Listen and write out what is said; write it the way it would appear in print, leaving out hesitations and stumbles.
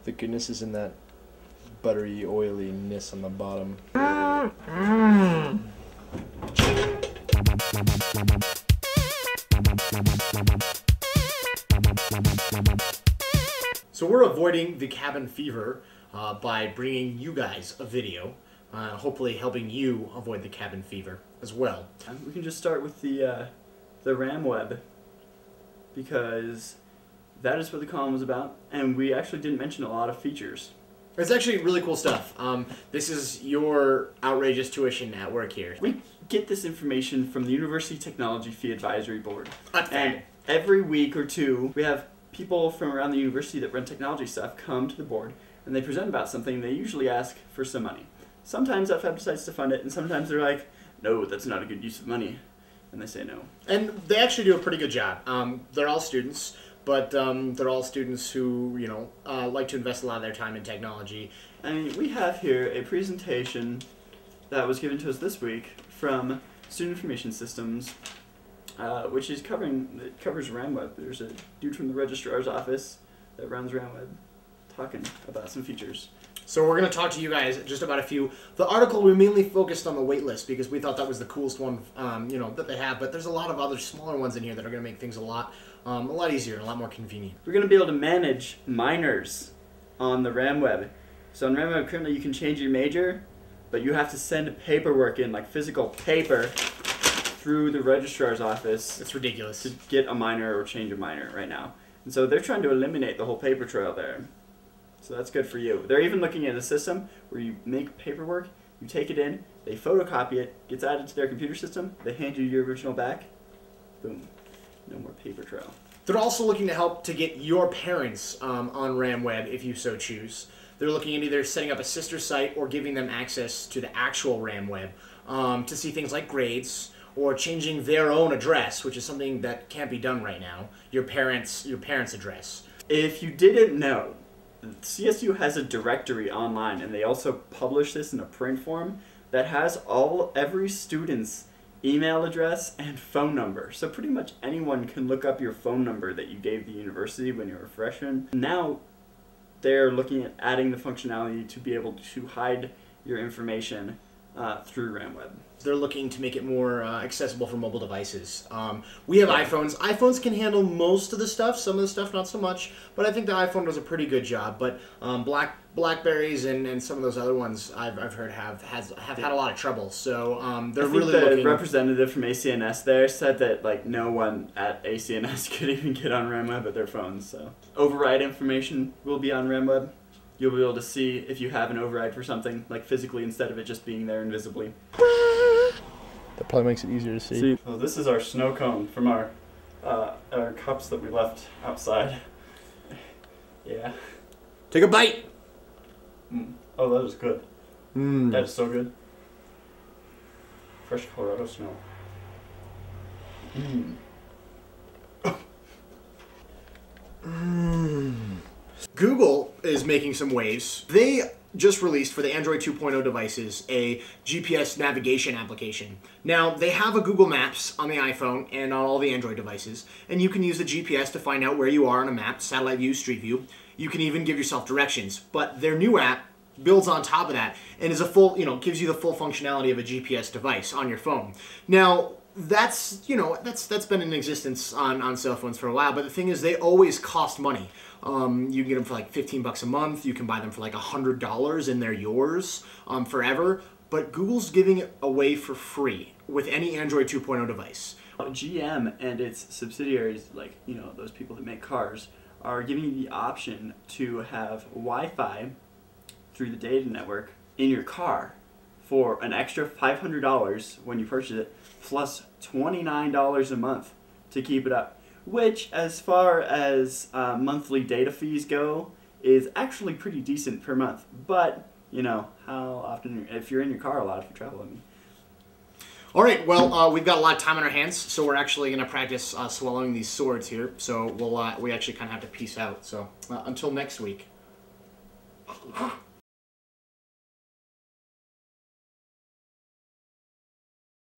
The goodness is in that buttery oiliness on the bottom. So we're avoiding the cabin fever by bringing you guys a video, hopefully helping you avoid the cabin fever as well. We can just start with the RAMweb, because that is what the column was about, and we actually didn't mention a lot of features. It's actually really cool stuff. This is your outrageous tuition at work here. We get this information from the University Technology Fee Advisory Board. And every week or two, we have people from around the university that run technology stuff come to the board, and they present about something. They usually ask for some money. Sometimes FAB decides to fund it, and sometimes they're like, no, that's not a good use of money, and they say no. And they actually do a pretty good job. They're all students, but they're all students who, you know, like to invest a lot of their time in technology. And we have here a presentation that was given to us this week from Student Information Systems, which is covers RAMweb. There's a dude from the registrar's office that runs RAMweb talking about some features. So we're going to talk to you guys just about a few. The article, we mainly focused on the waitlist because we thought that was the coolest one, you know, that they have. But there's a lot of other smaller ones in here that are going to make things a lot easier and a lot more convenient. We're going to be able to manage minors on the RAMweb. So on RAMweb currently you can change your major, but you have to send paperwork in, like physical paper, through the registrar's office. It's ridiculous. To get a minor or change a minor right now. And so they're trying to eliminate the whole paper trail there. So that's good for you. They're even looking at a system where you make paperwork, you take it in, they photocopy it, gets added to their computer system, they hand you your original back, boom, no more paper trail. They're also looking to help to get your parents on RAMweb if you so choose. They're looking at either setting up a sister site or giving them access to the actual RAMweb to see things like grades, or changing their own address, which is something that can't be done right now, your parents' address. If you didn't know, CSU has a directory online, and they also publish this in a print form that has every student's email address and phone number. So pretty much anyone can look up your phone number that you gave the university when you were a freshman. Now they're looking at adding the functionality to be able to hide your information through RAMweb. They're looking to make it more accessible for mobile devices. We have iPhones. iPhones can handle most of the stuff, some of the stuff not so much, but I think the iPhone does a pretty good job. But Blackberries and some of those other ones I've heard have had a lot of trouble. So they're really looking. The representative from ACNS there said that like no one at ACNS could even get on RAMweb with their phones. So override information will be on RAMweb. You'll be able to see if you have an override for something, like physically, instead of it just being there invisibly. That probably makes it easier to see. So this is our snow cone from our cups that we left outside. Yeah. Take a bite. Oh, that is good. That is so good. Fresh Colorado snow. Google is making some waves. They just released for the Android 2.0 devices a GPS navigation application. Now, they have a Google Maps on the iPhone and on all the Android devices, and you can use the GPS to find out where you are on a map, satellite view, street view. You can even give yourself directions, but their new app builds on top of that and is a full, gives you the full functionality of a GPS device on your phone. Now, that's been in existence on cell phones for a while, but the thing is they always cost money. You can get them for like $15 a month. You can buy them for like $100 and they're yours forever. But Google's giving it away for free with any Android 2.0 device. GM and its subsidiaries, like those people that make cars, are giving you the option to have Wi-Fi through the data network in your car for an extra $500 when you purchase it, plus $29 a month to keep it up. Which, as far as monthly data fees go, is actually pretty decent per month. But, how often, if you're in your car a lot, if you travel, All right, well, we've got a lot of time on our hands, so we're actually going to practice swallowing these swords here. So we actually kind of have to peace out. So until next week.